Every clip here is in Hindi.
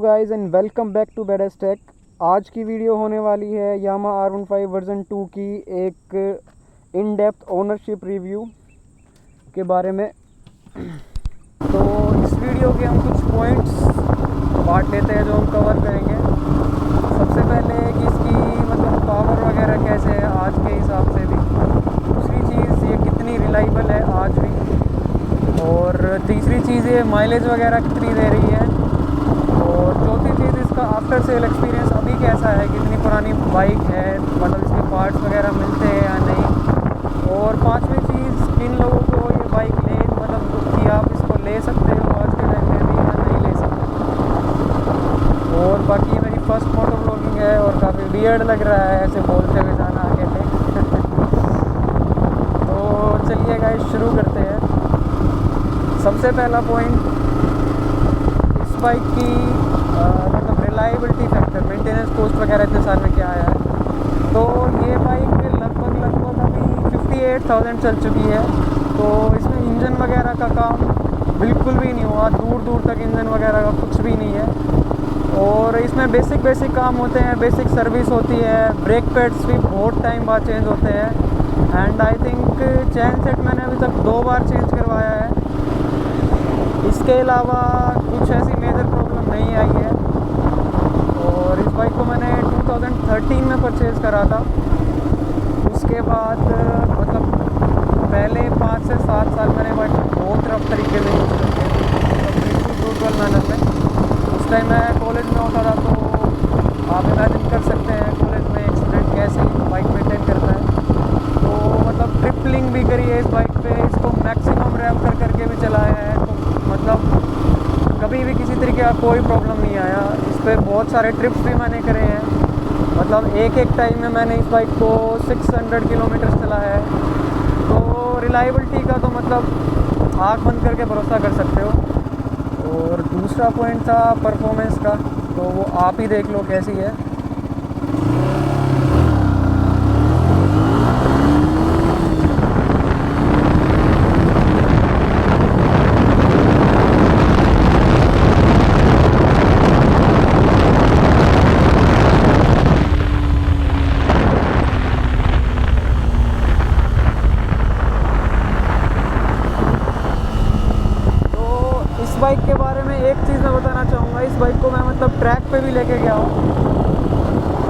Guys and welcome back to Bedes Tech. आज की वीडियो होने वाली है यामाहा R15 वर्जन 2 की एक इन डेप्थ ओनरशिप रिव्यू के बारे में। तो इस वीडियो के हम कुछ पॉइंट्स बांट लेते हैं जो हम कवर करेंगे। सबसे पहले कि इसकी मतलब पावर वगैरह कैसे है आज के हिसाब से भी। दूसरी चीज़ ये कितनी रिलायबल है आज भी। और तीसरी चीज़ ये माइलेज वगैरह कितनी दे रही है। और चौथी चीज़ इसका आफ्टर सेल एक्सपीरियंस अभी कैसा है, कितनी पुरानी बाइक है, मतलब इसके पार्ट्स वगैरह मिलते हैं या नहीं। और पांचवी चीज़, किन लोगों को ये बाइक कि आप इसको ले सकते हो आज के टाइम में भी या नहीं ले सकते। और बाकी मेरी फर्स्ट मोटो ब्लॉगिंग है और काफ़ी वियर्ड लग रहा है ऐसे बोलते हुए जाना अकेले। तो चलिए गाइस शुरू करते हैं। सबसे पहला पॉइंट, इस बाइक की मतलब रिलायबिलिटी फैक्टर, मेंटेनेंस कॉस्ट वगैरह इतने साल में क्या आया है। तो ये बाइक लगभग अभी 58,000 चल चुकी है। तो इसमें इंजन वगैरह का काम बिल्कुल भी नहीं हुआ, दूर दूर तक इंजन वगैरह का कुछ भी नहीं है। और इसमें बेसिक काम होते हैं, बेसिक सर्विस होती है। ब्रेक पैड्स भी बहुत टाइम बाद चेंज होते हैं। And I think chain set मैंने अभी तक 2 बार चेंज करवाया है। इसके अलावा कुछ ऐसी मेजर प्रॉब्लम नहीं आई है। और इस बाइक को मैंने 2013 में परचेज़ करा था। उसके बाद मतलब पहले 5 से 7 साल मैंने बाइक को बहुत रफ तरीके से यूज़ करके बिल्कुल ब्रूटल मैनर में। उस टाइम मैं कॉलेज में होता था, तो आप इमेजिन कर सकते हैं कॉलेज में एक स्टूडेंट कैसे बाइक मेंटेन करता है। तो मतलब ट्रिपलिंग भी करी है इस बाइक पे, इसको मैक्सिमम रैप करके भी चलाया है। तो मतलब कभी भी किसी तरीके का कोई प्रॉब्लम नहीं आया। इस पर बहुत सारे ट्रिप्स भी मैंने करे हैं। मतलब एक टाइम में मैंने इस बाइक को 600 किलोमीटर चलाया है। तो रिलायबिलिटी का तो मतलब आँख बंद करके भरोसा कर सकते हो। और दूसरा पॉइंट था परफॉर्मेंस का, तो वो आप ही देख लो कैसी है। बाइक के बारे में एक चीज़ मैं बताना चाहूँगा। इस बाइक को मैं मतलब ट्रैक पे भी लेके गया हूँ,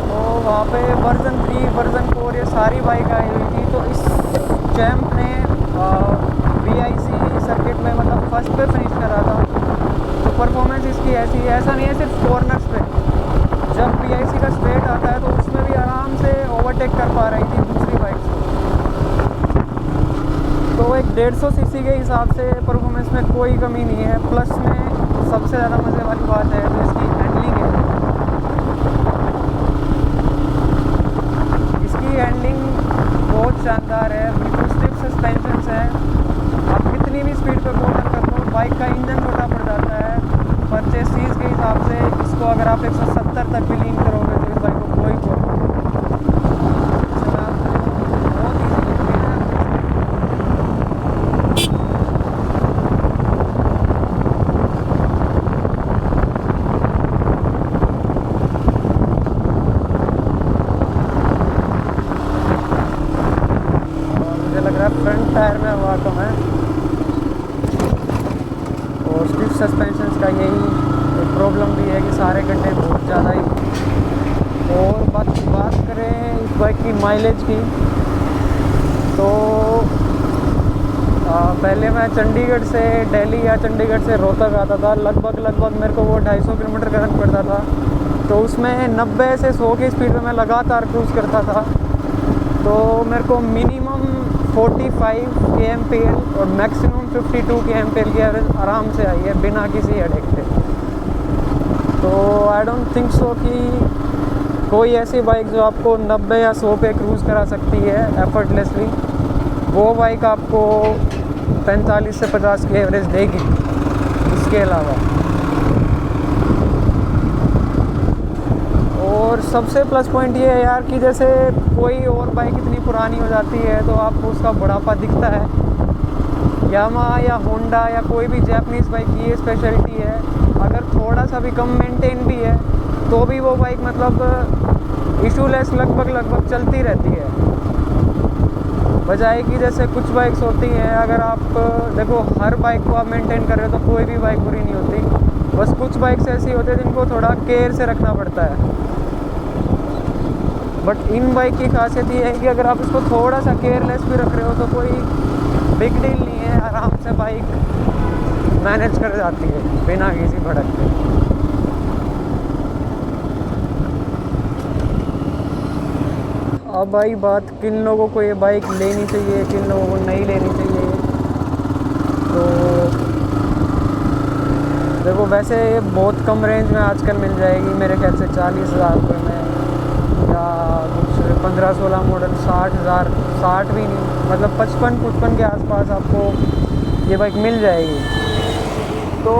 तो वहाँ पे वर्जन 3 वर्जन 4 ये सारी बाइक आई हुई थी। तो इस चैम्प ने BIC सर्किट में मतलब फर्स्ट पे फिनिश करा था। तो परफॉर्मेंस इसकी ऐसी है, ऐसा नहीं है सिर्फ कॉर्नर्स पे। जब BIC का स्ट्रेट आता है तो उसमें भी आराम से ओवरटेक कर पा रही थी दूसरी बाइक से। तो एक 150 सीसी के हिसाब से परफॉर्मेंस में कोई कमी नहीं है। प्लस में सबसे ज़्यादा मज़े वाली बात है जो इसकी हैंडलिंग है। इसकी हैंडलिंग बहुत शानदार है, बिल्कुल स्टिफ सस्पेंशन है। आप कितनी भी स्पीड पर कोटर कर लो, बाइक का इंजन छोटा पड़ जाता है। पर चेसिस के हिसाब से इसको अगर आप 170 तक भी लीन करोगे तो इस बाइक को कोई प्रॉब्लम नहीं। फ्रंट टायर में हवा कम है और स्टिफ सस्पेंशन का यही प्रॉब्लम भी है कि सारे गड्ढे बहुत ज़्यादा ही। और बात करें इस बाइक की माइलेज की, तो पहले मैं चंडीगढ़ से दिल्ली या चंडीगढ़ से रोहतक आता था। लगभग मेरे को वो 250 किलोमीटर करना पड़ता था। तो उसमें 90 से 100 की स्पीड में मैं लगातार क्रूज़ करता था। तो मेरे को मिनिमम 45 kmpl और मैक्सिमम 52 kmpl की एवरेज आराम से आई है बिना किसी हेडेक के। तो आई डोंट थिंक सो कि कोई ऐसी बाइक जो आपको 90 या 100 पे क्रूज़ करा सकती है एफर्टलेसली, वो बाइक आपको 45 से 50 की एवरेज देगी। इसके अलावा और सबसे प्लस पॉइंट ये है यार कि जैसे कोई और बाइक इतनी पुरानी हो जाती है तो आपको उसका बुढ़ापा दिखता है। यामाहा या होंडा या कोई भी जैपनीज़ बाइक की ये स्पेशलिटी है अगर थोड़ा सा भी कम मेंटेन भी है तो भी वो बाइक मतलब इशूलेस लगभग चलती रहती है। बजाय कि जैसे कुछ बाइक्स होती हैं, अगर आप देखो हर बाइक को आप मेंटेन कर रहे हो तो कोई भी बाइक बुरी नहीं होती, बस कुछ बाइक्स ऐसी होती है जिनको थोड़ा केयर से रखना पड़ता है। बट इन बाइक की खासियत ये है कि अगर आप इसको थोड़ा सा केयरलेस भी रख रहे हो तो कोई बिग डील नहीं है, आराम से बाइक मैनेज कर जाती है बिना किसी भड़क के। अब भाई बात किन लोगों को ये बाइक लेनी चाहिए, किन लोगों को नहीं लेनी चाहिए। तो देखो वैसे ये बहुत कम रेंज में आजकल मिल जाएगी, मेरे ख्याल से 40,000 रुपये में, या कुछ 15-16 मॉडल 60,000, 60 भी नहीं, मतलब 55 के आसपास आपको ये बाइक मिल जाएगी। तो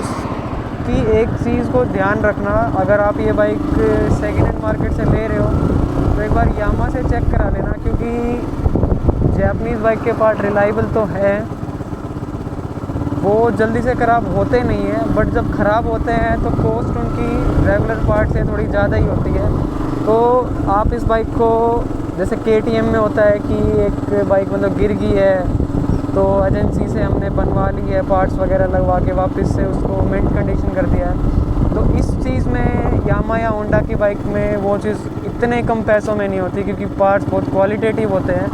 इसकी एक चीज़ को ध्यान रखना, अगर आप ये बाइक सेकेंड हैंड मार्केट से ले रहे हो तो एक बार यामा से चेक करा लेना, क्योंकि जैपनीज़ बाइक के पार्ट रिलायबल तो है, वो जल्दी से ख़राब होते नहीं हैं, बट जब ख़राब होते हैं तो कॉस्ट उनकी रेगुलर पार्ट से थोड़ी ज़्यादा ही होती है। तो आप इस बाइक को, जैसे KTM में होता है कि एक बाइक मतलब गिर गई है तो एजेंसी से हमने बनवा ली है, पार्ट्स वगैरह लगवा के वापस से उसको मिंट कंडीशन कर दिया है, तो इस चीज़ में यामा या होंडा की बाइक में वो चीज़ इतने कम पैसों में नहीं होती, क्योंकि पार्ट्स बहुत क्वालिटेटिव होते हैं।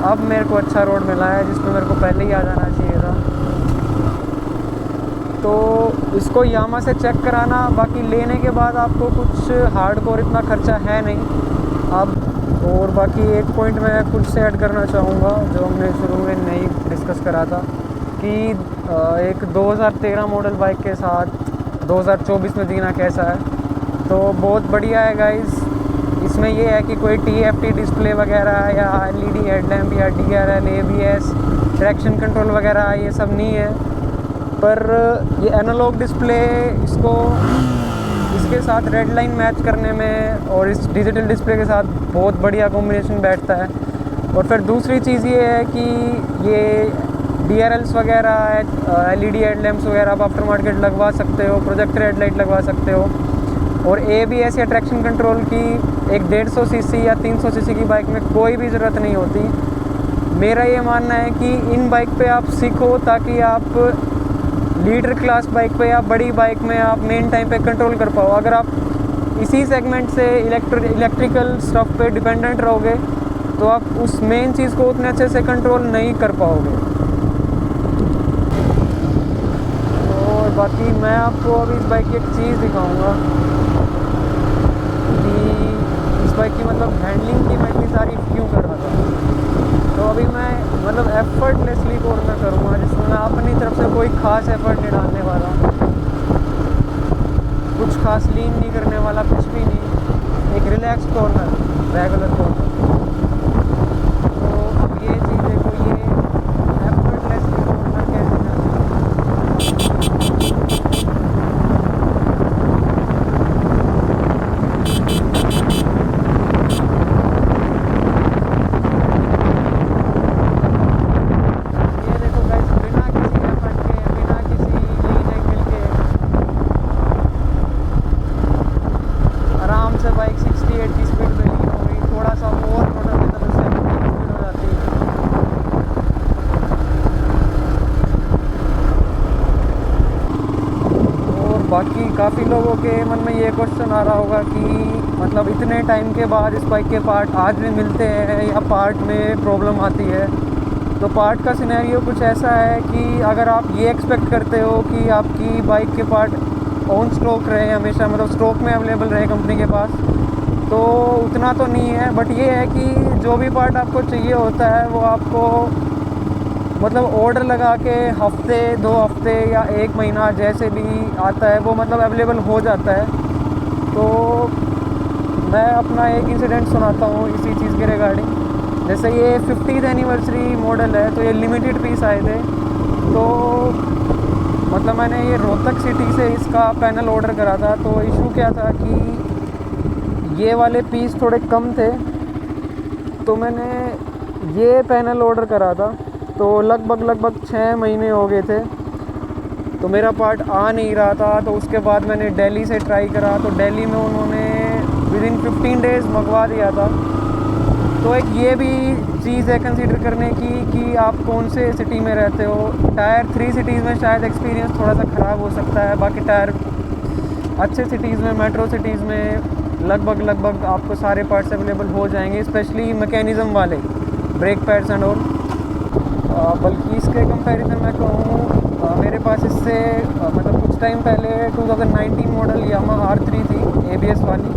अब मेरे को अच्छा रोड मिला है जिसमें मेरे को पहले ही आ जाना चाहिए था, तो इसको यामा से चेक कराना। बाकी लेने के बाद आपको कुछ हार्डकोर इतना खर्चा है नहीं अब। और बाकी एक पॉइंट मैं खुद से ऐड करना चाहूँगा जो हमने शुरू में नहीं डिस्कस करा था, कि एक 2013 मॉडल बाइक के साथ 2024 में जीना कैसा है। तो बहुत बढ़िया है गाइस। इसमें ये है कि कोई TFT डिस्प्ले वगैरह या LED हेडलैम्प या DRL, ABS, ट्रैक्शन कंट्रोल वगैरह ये सब नहीं है, पर ये एनालॉग डिस्प्ले इसके साथ रेड लाइन मैच करने में और इस डिजिटल डिस्प्ले के साथ बहुत बढ़िया कॉम्बिनेशन बैठता है। और फिर दूसरी चीज़ ये है कि ये DRLs वगैरह, LED हेडलैम्प्स वगैरह आप आफ्टर मार्केट लगवा सकते हो, प्रोजेक्टर हेडलाइट लगवा सकते हो। और ABS या ट्रैक्शन कंट्रोल की एक 150 सीसी या 300 सीसी की बाइक में कोई भी ज़रूरत नहीं होती। मेरा ये मानना है कि इन बाइक पे आप सीखो ताकि आप लीडर क्लास बाइक पे या बड़ी बाइक में आप मेन टाइम पे कंट्रोल कर पाओ। अगर आप इसी सेगमेंट से इलेक्ट्रिकल स्टफ पे डिपेंडेंट रहोगे तो आप उस मेन चीज़ को उतने अच्छे से कंट्रोल नहीं कर पाओगे। और बाकी मैं आपको अभी इस बाइक की एक चीज़ दिखाऊंगा कि इस बाइक की मतलब हैंडलिंग की मैं इतनी तारीफ क्यों कर रहा था। तो अभी मैं मतलब एफर्टलेसली कोड में करूँगा, जिसमें मैं अपनी तरफ से कोई ख़ास एफर्ट नहीं डालने वाला, कुछ खास लीन नहीं करने वाला, कुछ भी नहीं, एक रिलैक्स कॉर्नर, रेगुलर कॉर्नर। तो अब ये चीज़ देखो, ये एफर्टलेसली कॉर्नर कैसे बाइक 60-80 स्पीड पे लीन हो गई, थोड़ा सा और थोड़ा देता तो 70 स्पीड हो जाती है। और बाकी काफ़ी लोगों के मन में ये क्वेश्चन आ रहा होगा कि मतलब इतने टाइम के बाद इस बाइक के पार्ट आज भी मिलते हैं या पार्ट में प्रॉब्लम आती है। तो पार्ट का सिनेरियो कुछ ऐसा है कि अगर आप ये एक्सपेक्ट करते हो कि आपकी बाइक के पार्ट ऑन स्टॉक रहे हमेशा, मतलब स्टॉक में अवेलेबल रहे कंपनी के पास, तो उतना तो नहीं है। बट ये है कि जो भी पार्ट आपको चाहिए होता है वो आपको मतलब ऑर्डर लगा के हफ्ते 2 हफ्ते या 1 महीना जैसे भी आता है वो मतलब अवेलेबल हो जाता है। तो मैं अपना एक इंसिडेंट सुनाता हूँ इसी चीज़ के रिगार्डिंग। जैसे ये 50th एनिवर्सरी मॉडल है, तो ये लिमिटेड पीस आए थे। तो मतलब मैंने ये रोहतक सिटी से इसका पैनल ऑर्डर करा था। तो इशू क्या था कि ये वाले पीस थोड़े कम थे, तो मैंने ये पैनल ऑर्डर करा था। तो लगभग 6 महीने हो गए थे। तो मेरा पार्ट आ नहीं रहा था। तो उसके बाद मैंने दिल्ली से ट्राई करा, तो दिल्ली में उन्होंने विदिन 15 डेज़ मंगवा दिया था। तो एक ये भी चीज़ है कंसीडर करने की कि आप कौन से सिटी में रहते हो। टायर 3 सिटीज़ में शायद एक्सपीरियंस थोड़ा सा ख़राब हो सकता है, बाकी टायर अच्छे सिटीज़ में, मेट्रो सिटीज़ में लगभग आपको सारे पार्ट्स अवेलेबल हो जाएंगे, स्पेशली मैकेनिज़्म वाले ब्रेक पैड्स एंड ऑल। बल्कि इसके कंपैरिजन मैं कहूँ, मेरे पास इससे मतलब कुछ टाइम पहले 2019 मॉडल यामाहा R3 थी ABS वाली।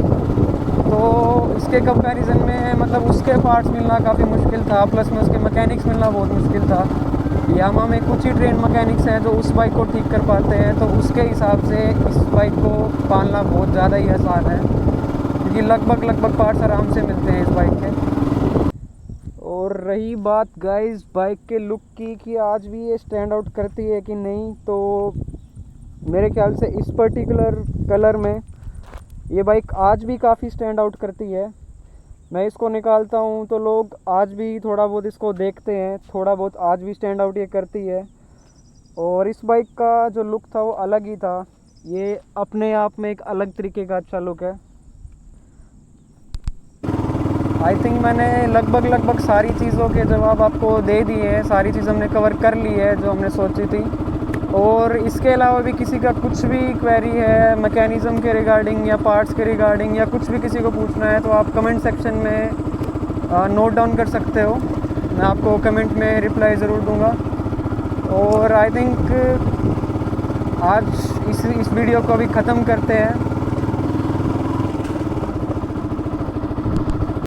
तो इसके कंपैरिजन में मतलब उसके पार्ट्स मिलना काफ़ी मुश्किल था, प्लस में उसके मैकेनिक्स मिलना बहुत मुश्किल था। यामाहा में कुछ ही ट्रेन मैकेनिक्स हैं जो उस बाइक को ठीक कर पाते हैं, तो उसके हिसाब से इस बाइक को पालना बहुत ज़्यादा ही आसान है, क्योंकि लगभग पार्ट्स आराम से मिलते हैं इस बाइक के। और रही बात गाइस बाइक के लुक की कि आज भी ये स्टैंड आउट करती है कि नहीं, तो मेरे ख्याल से इस पर्टिकुलर कलर में ये बाइक आज भी काफ़ी स्टैंड आउट करती है। मैं इसको निकालता हूँ तो लोग आज भी थोड़ा बहुत इसको देखते हैं, थोड़ा बहुत आज भी स्टैंड आउट ये करती है। और इस बाइक का जो लुक था वो अलग ही था, ये अपने आप में एक अलग तरीके का अच्छा लुक है। आई थिंक मैंने लगभग सारी चीज़ों के जवाब आपको दे दिए हैं, सारी चीज़ हमने कवर कर ली है जो हमने सोची थी। और इसके अलावा भी किसी का कुछ भी क्वेरी है मैकेनिज़्म के रिगार्डिंग या पार्ट्स के रिगार्डिंग या कुछ भी किसी को पूछना है, तो आप कमेंट सेक्शन में नोट डाउन कर सकते हो, मैं आपको कमेंट में रिप्लाई ज़रूर दूंगा। और आई थिंक आज इस वीडियो को अभी ख़त्म करते हैं।